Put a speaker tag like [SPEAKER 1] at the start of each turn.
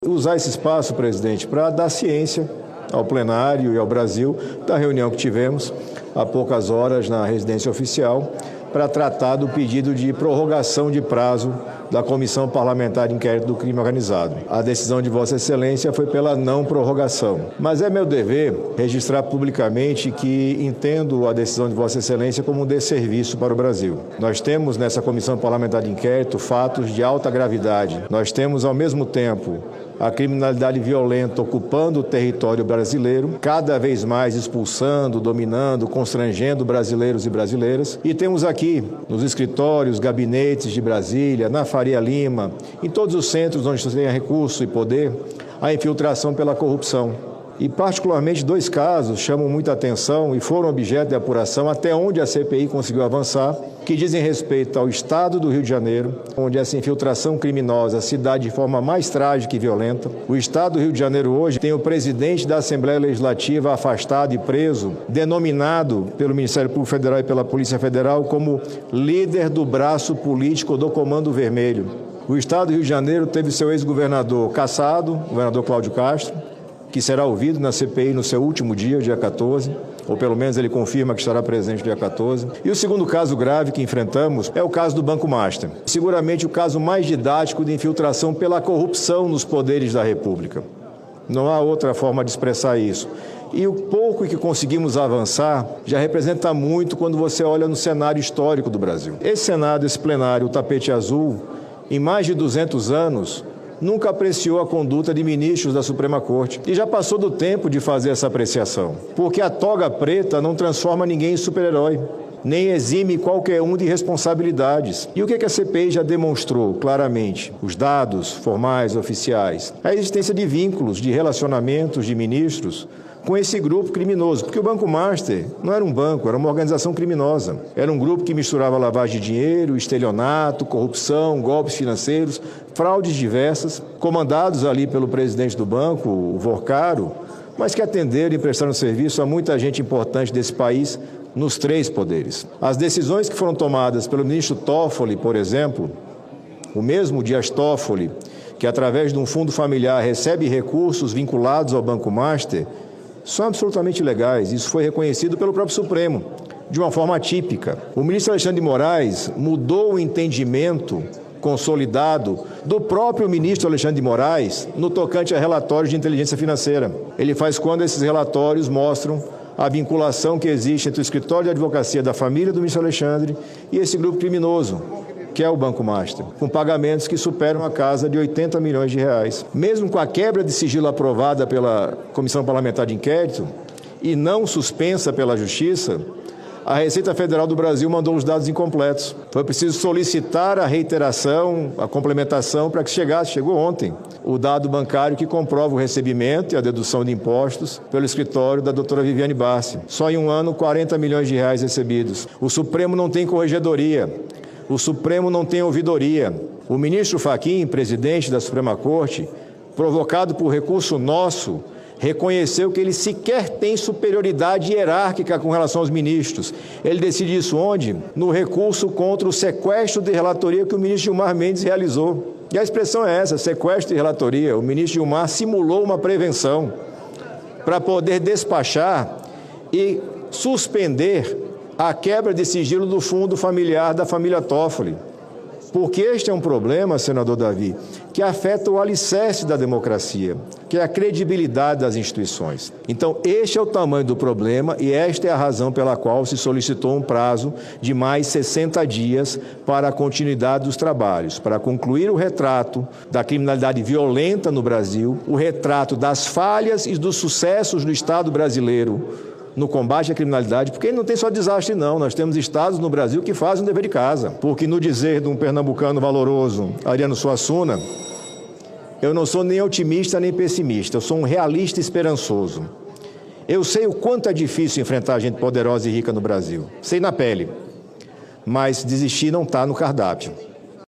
[SPEAKER 1] Usar esse espaço, presidente, para dar ciência ao plenário e ao Brasil da reunião que tivemos há poucas horas na residência oficial para tratar do pedido de prorrogação de prazo da Comissão Parlamentar de Inquérito do Crime Organizado. A decisão de Vossa Excelência foi pela não prorrogação. Mas é meu dever registrar publicamente que entendo a decisão de Vossa Excelência como um desserviço para o Brasil. Nós temos nessa Comissão Parlamentar de Inquérito fatos de alta gravidade. Nós temos, ao mesmo tempo, a criminalidade violenta ocupando o território brasileiro, cada vez mais expulsando, dominando, constrangendo brasileiros e brasileiras. E temos aqui, nos escritórios, gabinetes de Brasília, na Faria Lima, em todos os centros onde se tem recurso e poder, a infiltração pela corrupção. E, particularmente, dois casos chamam muita atenção e foram objeto de apuração até onde a CPI conseguiu avançar, que dizem respeito ao Estado do Rio de Janeiro, onde essa infiltração criminosa se dá de forma mais trágica e violenta. O Estado do Rio de Janeiro hoje tem o presidente da Assembleia Legislativa afastado e preso, denominado pelo Ministério Público Federal e pela Polícia Federal como líder do braço político do Comando Vermelho. O Estado do Rio de Janeiro teve seu ex-governador cassado, o governador Cláudio Castro, que será ouvido na CPI no seu último dia, dia 14, ou pelo menos ele confirma que estará presente dia 14. E o segundo caso grave que enfrentamos é o caso do Banco Master. Seguramente o caso mais didático de infiltração pela corrupção nos poderes da República. Não há outra forma de expressar isso. E o pouco que conseguimos avançar já representa muito quando você olha no cenário histórico do Brasil. Esse Senado, esse plenário, o tapete azul, em mais de 200 anos, nunca apreciou a conduta de ministros da Suprema Corte. E já passou do tempo de fazer essa apreciação, porque a toga preta não transforma ninguém em super-herói, nem exime qualquer um de responsabilidades. E o que a CPI já demonstrou claramente? Os dados formais, oficiais, a existência de vínculos, de relacionamentos de ministros com esse grupo criminoso, porque o Banco Master não era um banco, era uma organização criminosa. Era um grupo que misturava lavagem de dinheiro, estelionato, corrupção, golpes financeiros, fraudes diversas, comandados ali pelo presidente do banco, o Vorcaro, mas que atenderam e prestaram serviço a muita gente importante desse país nos três poderes. As decisões que foram tomadas pelo ministro Toffoli, por exemplo, o mesmo Dias Toffoli, que através de um fundo familiar recebe recursos vinculados ao Banco Master, são absolutamente legais. Isso foi reconhecido pelo próprio Supremo, de uma forma atípica. O ministro Alexandre de Moraes mudou o entendimento consolidado do próprio ministro Alexandre de Moraes no tocante a relatórios de inteligência financeira. Ele faz quando esses relatórios mostram a vinculação que existe entre o escritório de advocacia da família do ministro Alexandre e esse grupo criminoso, que é o Banco Master, com pagamentos que superam a casa de 80 milhões de reais. Mesmo com a quebra de sigilo aprovada pela Comissão Parlamentar de Inquérito e não suspensa pela Justiça, a Receita Federal do Brasil mandou os dados incompletos. Foi preciso solicitar a reiteração, a complementação para que chegasse, chegou ontem, o dado bancário que comprova o recebimento e a dedução de impostos pelo escritório da doutora Viviane Barsi. Só em um ano, 40 milhões de reais recebidos. O Supremo não tem corregedoria. O Supremo não tem ouvidoria. O ministro Fachin, presidente da Suprema Corte, provocado por recurso nosso, reconheceu que ele sequer tem superioridade hierárquica com relação aos ministros. Ele decide isso onde? No recurso contra o sequestro de relatoria que o ministro Gilmar Mendes realizou. E a expressão é essa, sequestro de relatoria. O ministro Gilmar simulou uma prevenção para poder despachar e suspender a quebra de sigilo do fundo familiar da família Toffoli. Porque este é um problema, senador Davi, que afeta o alicerce da democracia, que é a credibilidade das instituições. Então, este é o tamanho do problema e esta é a razão pela qual se solicitou um prazo de mais 60 dias para a continuidade dos trabalhos, para concluir o retrato da criminalidade violenta no Brasil, o retrato das falhas e dos sucessos no Estado brasileiro no combate à criminalidade, porque não tem só desastre não, nós temos estados no Brasil que fazem o dever de casa, porque no dizer de um pernambucano valoroso, Ariano Suassuna, eu não sou nem otimista nem pessimista, eu sou um realista esperançoso. Eu sei o quanto é difícil enfrentar gente poderosa e rica no Brasil, sei na pele, mas desistir não está no cardápio.